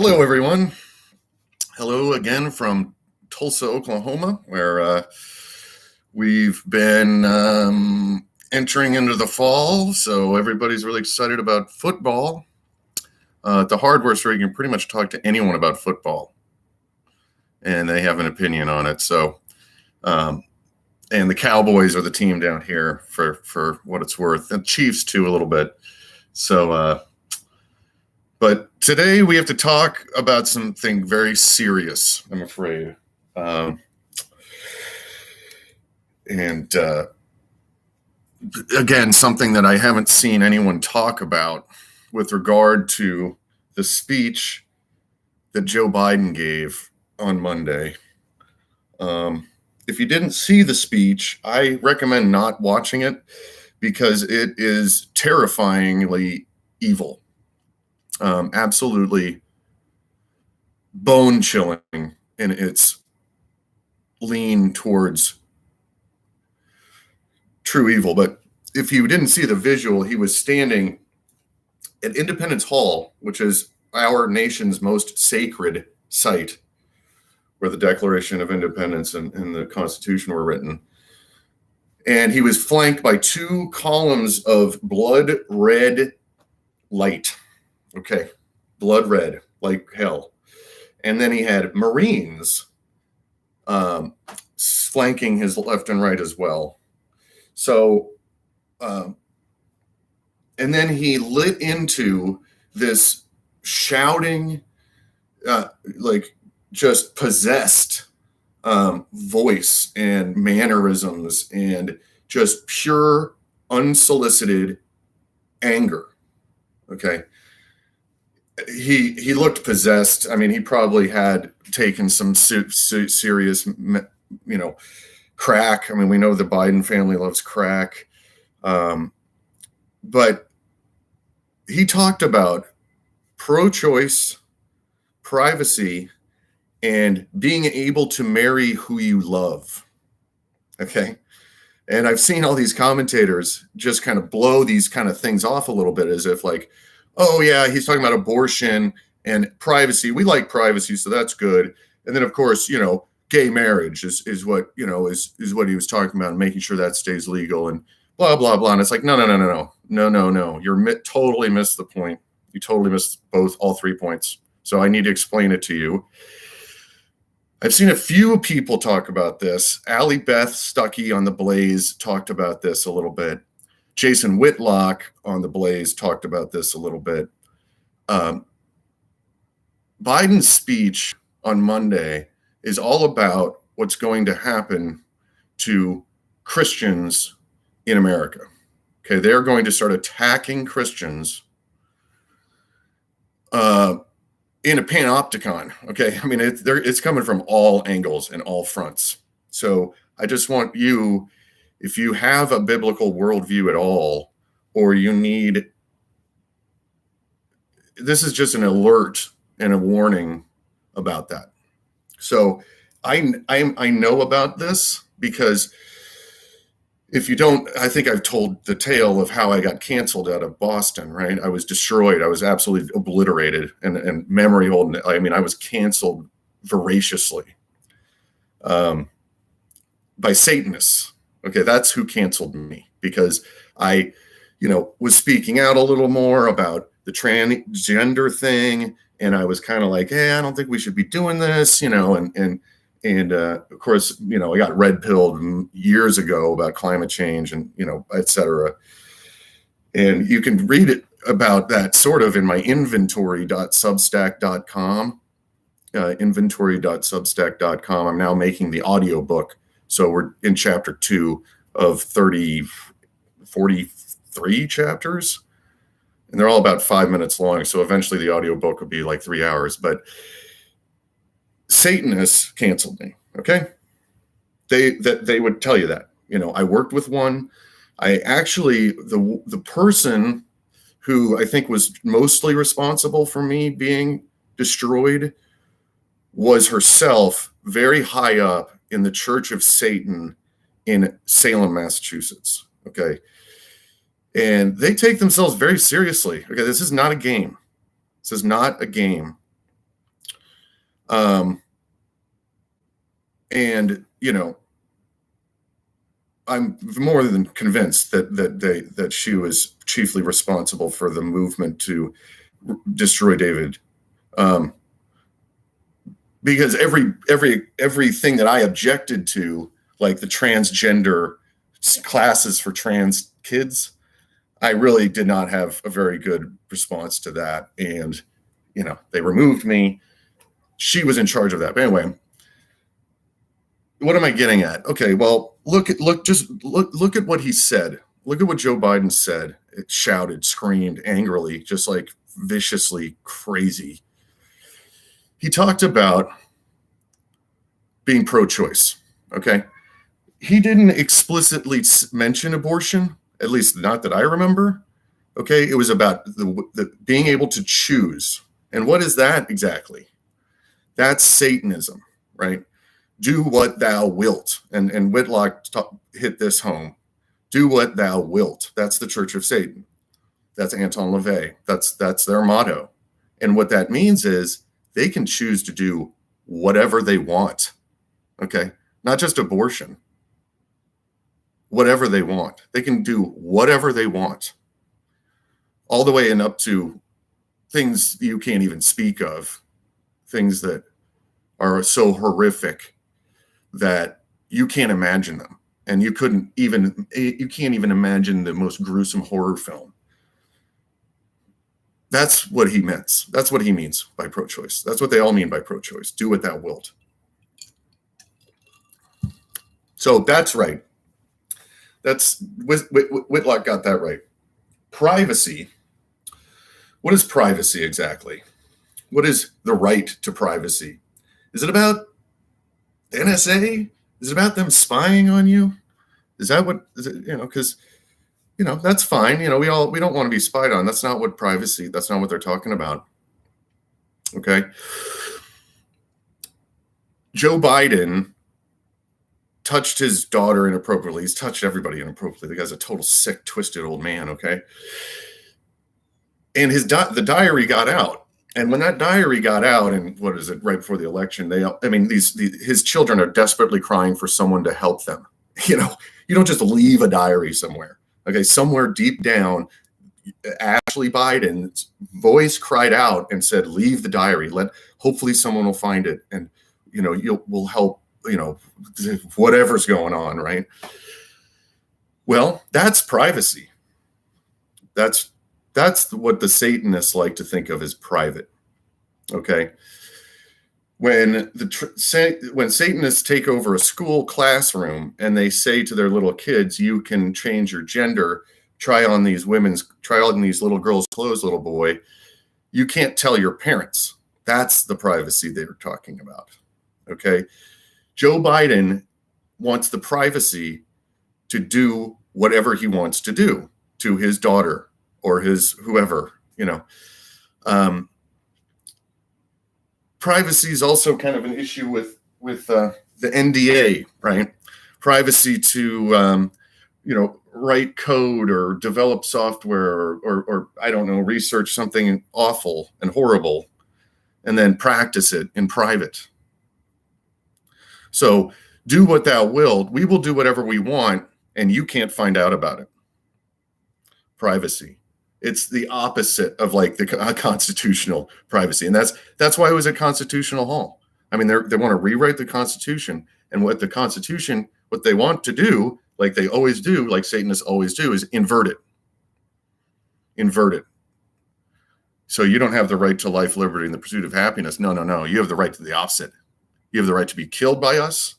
Hello, everyone. Hello again from Tulsa, Oklahoma, where we've been entering into the fall. So everybody's really excited about football. At the hardware store, you can pretty much talk to anyone about football, and they have an opinion on it. So, and the Cowboys are the team down here for what it's worth, and Chiefs too a little bit. So, but today we have to talk about something very serious, I'm afraid. And again, something that I haven't seen anyone talk about with regard to the speech that Joe Biden gave on Monday. If you didn't see the speech, I recommend not watching it because it is terrifyingly evil. Absolutely bone-chilling in its lean towards true evil. But if you didn't see the visual, he was standing at Independence Hall, which is our nation's most sacred site, where the Declaration of Independence and the Constitution were written. And he was flanked by two columns of blood red light. Okay, blood red, like hell. And then he had Marines flanking his left and right as well. So, and then he lit into this shouting, like just possessed voice and mannerisms and just pure unsolicited anger. Okay. He looked possessed. I mean, he probably had taken some serious, crack. I mean, we know the Biden family loves crack. But he talked about pro-choice, privacy, and being able to marry who you love. Okay. And I've seen all these commentators just kind of blow these kind of things off a little bit as if like, oh yeah, he's talking about abortion and privacy. We like privacy, so that's good. And then of course, gay marriage is what, is what he was talking about, and making sure that stays legal and blah, blah, blah. And it's like, no. You're totally missed the point. You totally missed all 3 points. So I need to explain it to you. I've seen a few people talk about this. Allie Beth Stuckey on The Blaze talked about this a little bit. Jason Whitlock on The Blaze talked about this a little bit. Biden's speech on Monday is all about what's going to happen to Christians in America. Okay, they're going to start attacking Christians in a panopticon. Okay, I mean, it's coming from all angles and all fronts. So I just want you, if you have a biblical worldview at all, or you need, this is just an alert and a warning about that. So I know about this because if you don't, I think I've told the tale of how I got canceled out of Boston, right? I was destroyed. I was absolutely obliterated and memory holding. I mean, I was canceled voraciously by Satanists. Okay, that's who canceled me because I, was speaking out a little more about the transgender thing. And I was kind of like, hey, I don't think we should be doing this, and of course, I got red pilled years ago about climate change and, et cetera. And you can read it about that sort of in my inventory.substack.com, inventory.substack.com. I'm now making the audiobook. So we're in chapter 2 of 43 chapters. And they're all about 5 minutes long. So eventually the audiobook will be like 3 hours. But Satanists canceled me. Okay. They would tell you that, I worked with one. I actually, the person who I think was mostly responsible for me being destroyed was herself very high up in the Church of Satan in Salem, Massachusetts. Okay. And they take themselves very seriously. Okay. This is not a game. This is not a game. And I'm more than convinced that she was chiefly responsible for the movement to destroy David, because everything that I objected to, like the transgender classes for trans kids, I really did not have a very good response to that, and they removed me. She was in charge of that. But anyway, what am I getting at? Okay, well, look at what he said. Look at what Joe Biden said. It shouted, screamed angrily, just like viciously crazy. He talked about being pro-choice. Okay, he didn't explicitly mention abortion, at least not that I remember. Okay, it was about the being able to choose. And what is that exactly? That's Satanism, right? Do what thou wilt. And Whitlock hit this home. Do what thou wilt. That's the Church of Satan. That's Anton LaVey. That's their motto. And what that means is they can choose to do whatever they want. Okay? Not just abortion. Whatever they want. They can do whatever they want. All the way and up to things you can't even speak of. Things that are so horrific that you can't imagine them, and you can't even imagine the most gruesome horror film. That's what he meant. That's what he means by pro-choice. That's what they all mean by pro-choice. Do what thou wilt. So that's right. That's Whitlock got that right. Privacy. What is privacy exactly? What is the right to privacy? Is it about the NSA? Is it about them spying on you? Is that what is it? Because that's fine. We don't want to be spied on. That's not what privacy. That's not what they're talking about. Okay. Joe Biden touched his daughter inappropriately. He's touched everybody inappropriately. The guy's a total sick, twisted old man. Okay. And the diary got out. And when that diary got out, and what is it, right before the election, his children are desperately crying for someone to help them. You don't just leave a diary somewhere. Okay, somewhere deep down, Ashley Biden's voice cried out and said, "Leave the diary. Hopefully someone will find it, and we'll help. Whatever's going on, right?" Well, that's privacy. That's what the Satanists like to think of as private. Okay. When Satanists take over a school classroom and they say to their little kids, "You can change your gender, try on these little girls' clothes, little boy," you can't tell your parents. That's the privacy they were talking about. Okay. Joe Biden wants the privacy to do whatever he wants to do to his daughter or his whoever, privacy is also kind of an issue with the NDA, right? Privacy to, write code or develop software or I don't know, research something awful and horrible and then practice it in private. So do what thou wilt. We will do whatever we want and you can't find out about it. Privacy. It's the opposite of like the constitutional privacy. And that's why it was a constitutional hall. I mean, they want to rewrite the Constitution, and what they want to do, like they always do, like Satanists always do, is invert it. Invert it. So you don't have the right to life, liberty, and the pursuit of happiness. No. You have the right to the opposite. You have the right to be killed by us.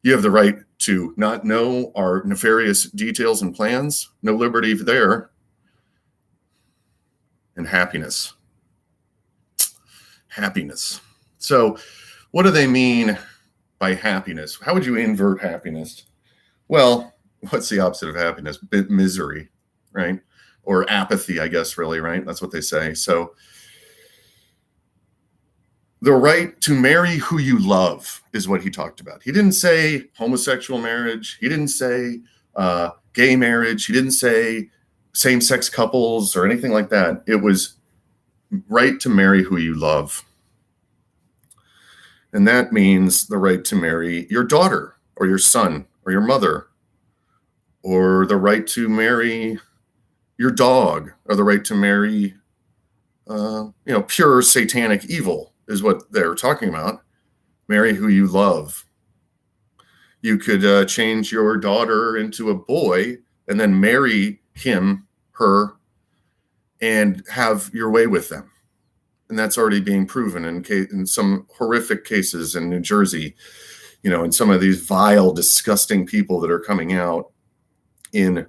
You have the right to not know our nefarious details and plans. No liberty there. And happiness. Happiness. So what do they mean by happiness? How would you invert happiness? Well, what's the opposite of happiness? Misery, right? Or apathy, I guess, really, right? That's what they say. So the right to marry who you love is what he talked about. He didn't say homosexual marriage. He didn't say gay marriage. He didn't say same-sex couples or anything like that. It was right to marry who you love. And that means the right to marry your daughter or your son or your mother, or the right to marry your dog, or the right to marry, pure satanic evil is what they're talking about. Marry who you love. You could change your daughter into a boy and then marry him, her, and have your way with them. And that's already being proven in some horrific cases in New Jersey, and some of these vile, disgusting people that are coming out in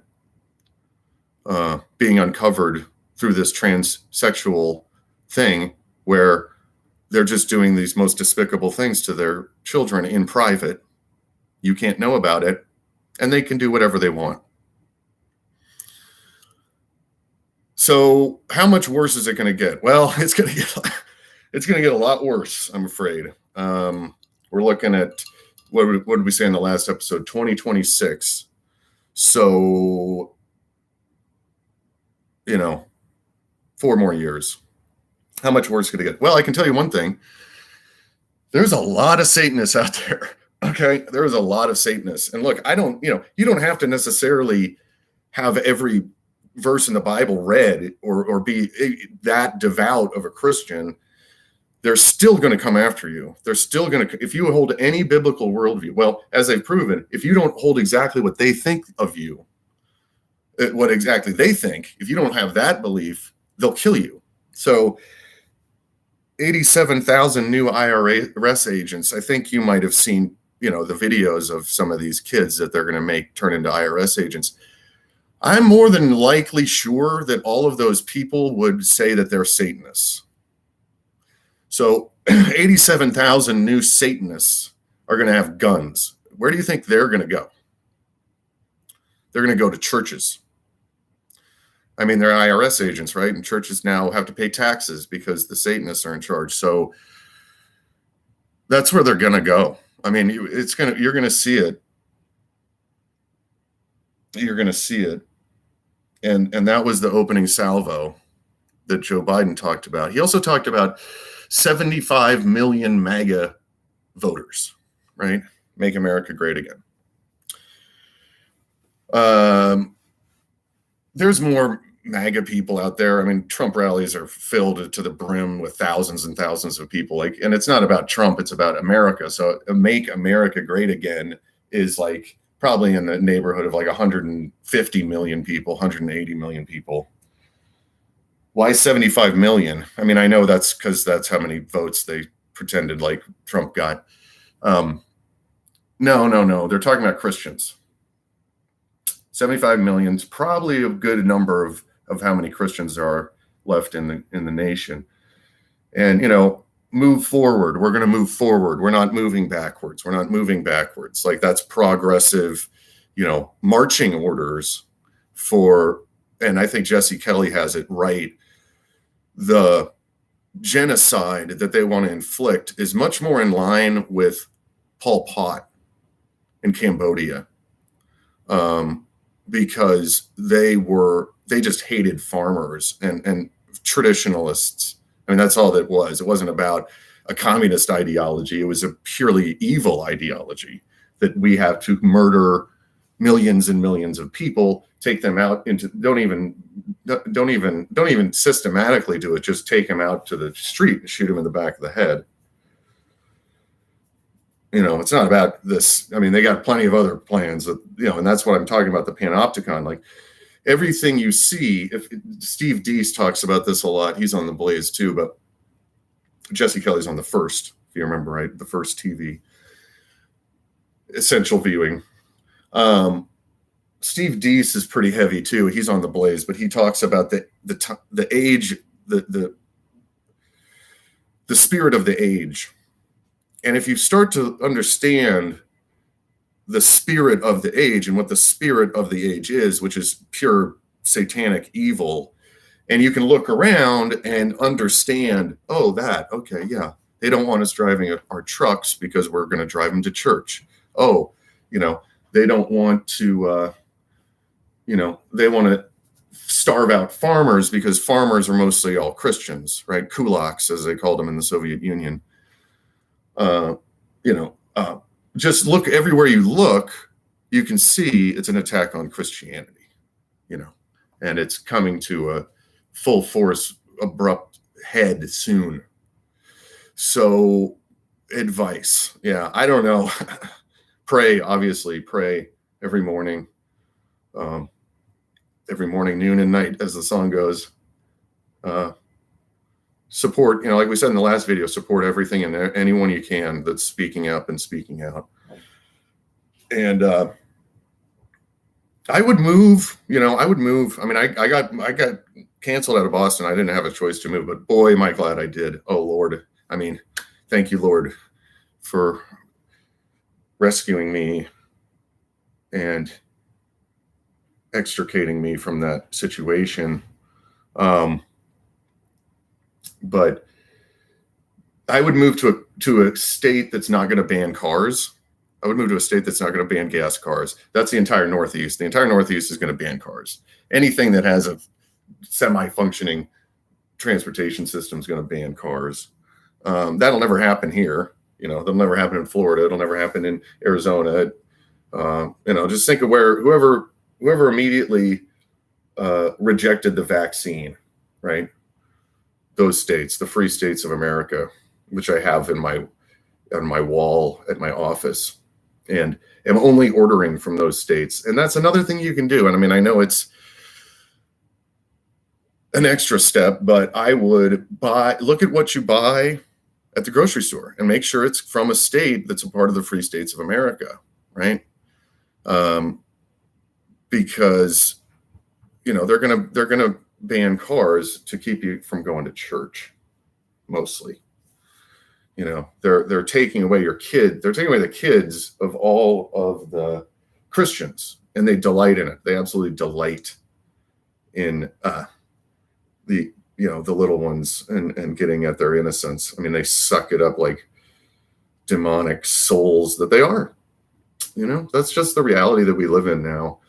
being uncovered through this transsexual thing, where they're just doing these most despicable things to their children in private. You can't know about it, and they can do whatever they want. So how much worse is it going to get? Well, it's going to get a lot worse, I'm afraid. We're looking at, what did we say in the last episode? 2026. So, 4 more years. How much worse could it get? Well, I can tell you one thing. There's a lot of Satanists out there. Okay. There's a lot of Satanists. And look, you don't have to necessarily have every verse in the Bible read or be that devout of a Christian. They're still going to come after you. They're still going to, if you hold any biblical worldview, well, as they've proven, if you don't hold exactly what they think of you, what exactly they think, if you don't have that belief, they'll kill you. So 87,000 new IRS agents. I think you might have seen, the videos of some of these kids that they're going to turn into IRS agents. I'm more than likely sure that all of those people would say that they're Satanists. So 87,000 new Satanists are going to have guns. Where do you think they're going to go? They're going to go to churches. I mean, they're IRS agents, right? And churches now have to pay taxes because the Satanists are in charge. So that's where they're going to go. I mean, you're going to see it. You're going to see it. And that was the opening salvo that Joe Biden talked about. He also talked about 75 million MAGA voters, right? Make America great again. There's more MAGA people out there. I mean, Trump rallies are filled to the brim with thousands and thousands of people. And it's not about Trump, it's about America. So Make America Great Again is probably in the neighborhood of 150 million people, 180 million people. Why 75 million? I mean, I know that's because that's how many votes they pretended Trump got. No. They're talking about Christians. 75 million is probably a good number of how many Christians there are left in the nation. And, move forward. We're going to move forward. We're not moving backwards. We're not moving backwards. That's progressive, marching orders for, and I think Jesse Kelly has it right. The genocide that they want to inflict is much more in line with Pol Pot in Cambodia. Because they just hated farmers and traditionalists. I mean, that's all that was. It wasn't about a communist ideology. It was a purely evil ideology that we have to murder millions and millions of people, take them out into, don't even systematically do it. Just take them out to the street and shoot them in the back of the head. It's not about this. I mean, they got plenty of other plans that, and that's what I'm talking about, the panopticon. Everything you see, if Steve Deese talks about this a lot, he's on the Blaze too, but Jesse Kelly's on the First, if you remember right, the First TV, essential viewing. Steve Deese is pretty heavy too. He's on the Blaze, but he talks about the age, the spirit of the age. And if you start to understand the spirit of the age and what the spirit of the age is, which is pure satanic evil, and you can look around and understand, okay, yeah, they don't want us driving our trucks because we're going to drive them to church. They don't want to, they want to starve out farmers because farmers are mostly all Christians, right? Kulaks, as they called them in the Soviet Union. You know, just look everywhere you look, you can see it's an attack on Christianity, you know, and it's coming to a full force, abrupt head soon. So, advice. Yeah, I don't know. Pray, obviously, pray every morning, noon, and night, as the song goes. Support, you know, like we said in the last video, support everything and anyone you can that's speaking up and speaking out. And I would move, you know, I mean, I got canceled out of Boston. I didn't have a choice to move, but boy, am I glad I did. Oh, Lord. I mean, thank you, Lord, for rescuing me and extricating me from that situation. But I would move to a state that's not going to ban cars. I would move to a state that's not going to ban gas cars. That's the entire Northeast. The entire Northeast is going to ban cars. Anything that has a semi-functioning transportation system is going to ban cars. That'll never happen here. You know, that'll never happen in Florida. It'll never happen in Arizona. You know, just think of whoever immediately rejected the vaccine, right? Those states, the free states of America, which I have on my wall at my office, and am only ordering from those states. And that's another thing you can do. And I mean, I know it's an extra step, but I would look at what you buy at the grocery store and make sure it's from a state that's a part of the free states of America, right? Because, you know, they're gonna ban cars to keep you from going to church, mostly. You know, they're taking away your kid. They're taking away the kids of all of the Christians, and they delight in it. They absolutely delight in the little ones and getting at their innocence. I mean, they suck it up like demonic souls that they are. You know, that's just the reality that we live in now.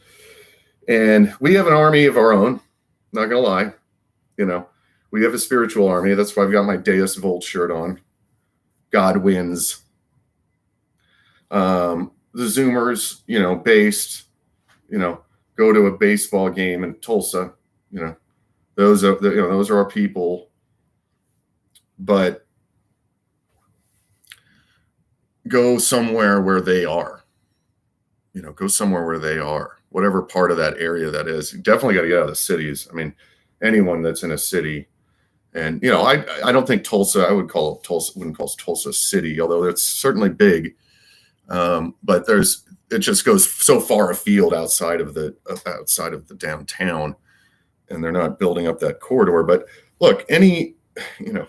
And we have an army of our own. Not gonna lie, you know, we have a spiritual army. That's why I've got my Deus Volt shirt on. God wins. The Zoomers, you know, based, you know, go to a baseball game in Tulsa. You know, those are our people. But go somewhere where they are. You know, go somewhere where they are. Whatever part of that area that is. You definitely got to get out of the cities. I mean, anyone that's in a city. And, you know, I don't think Tulsa, wouldn't call Tulsa a city, although it's certainly big. But it just goes so far afield outside of the downtown, and they're not building up that corridor. But look, you know,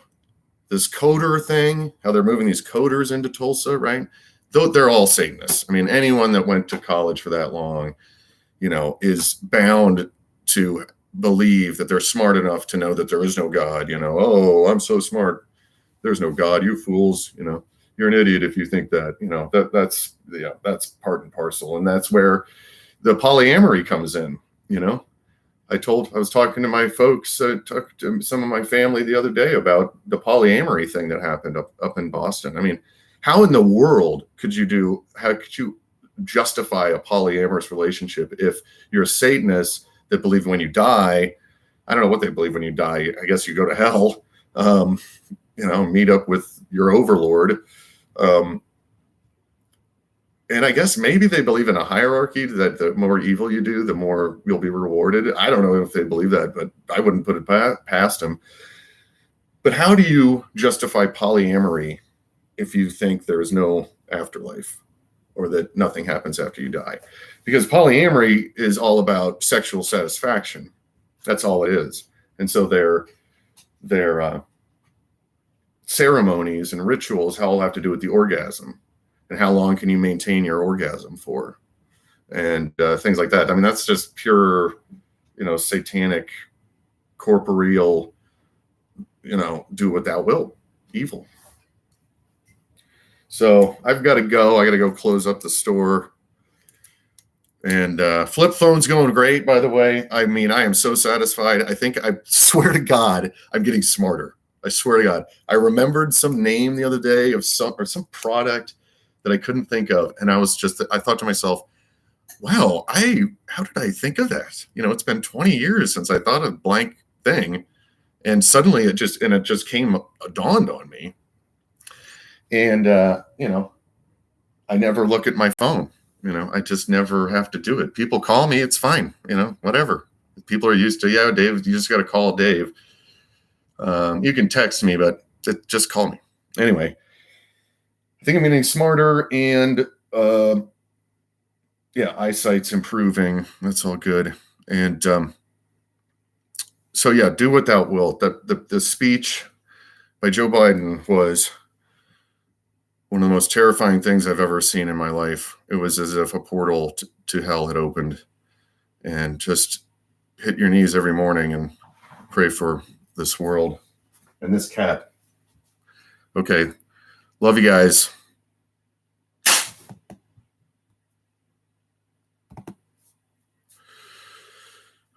this coder thing, how they're moving these coders into Tulsa, right? They're all Satanists. I mean, anyone that went to college for that long, you know, is bound to believe that they're smart enough to know that there is no God. You know, oh, I'm so smart. There's no God, you fools. You know, you're an idiot if you think that. You know, that's part and parcel, and that's where the polyamory comes in. You know, I was talking to my folks, talked to some of my family the other day about the polyamory thing that happened up in Boston. I mean, how in the world could you justify a polyamorous relationship if you're a Satanist that believe when you die? I don't know what they believe when you die. I guess you go to hell, you know, meet up with your overlord. And I guess maybe they believe in a hierarchy that the more evil you do, the more you'll be rewarded. I don't know if they believe that, but I wouldn't put it past them. But how do you justify polyamory if you think there is no afterlife or that nothing happens after you die? Because polyamory is all about sexual satisfaction. That's all it is. And so their ceremonies and rituals all have to do with the orgasm. And how long can you maintain your orgasm for? And things like that. I mean, that's just pure, you know, satanic, corporeal, you know, do what thou wilt, evil. So I've got to go. I got to go close up the store. And flip phone's going great, by the way. I mean, I am so satisfied. I swear to God, I'm getting smarter. I swear to God. I remembered some name the other day of some product that I couldn't think of. And I thought to myself, wow, how did I think of that? It's been 20 years since I thought of blank thing. And suddenly it just dawned on me. And, I never look at my phone. I just never have to do it. People call me, it's fine, whatever. People are used to, yeah, Dave, you just got to call Dave. You can text me, but just call me. Anyway, I think I'm getting smarter, and eyesight's improving. That's all good. And so yeah, do what thou wilt. The speech by Joe Biden was one of the most terrifying things I've ever seen in my life. It was as if a portal to hell had opened, and just hit your knees every morning and pray for this world and this cat. Okay. Love you guys.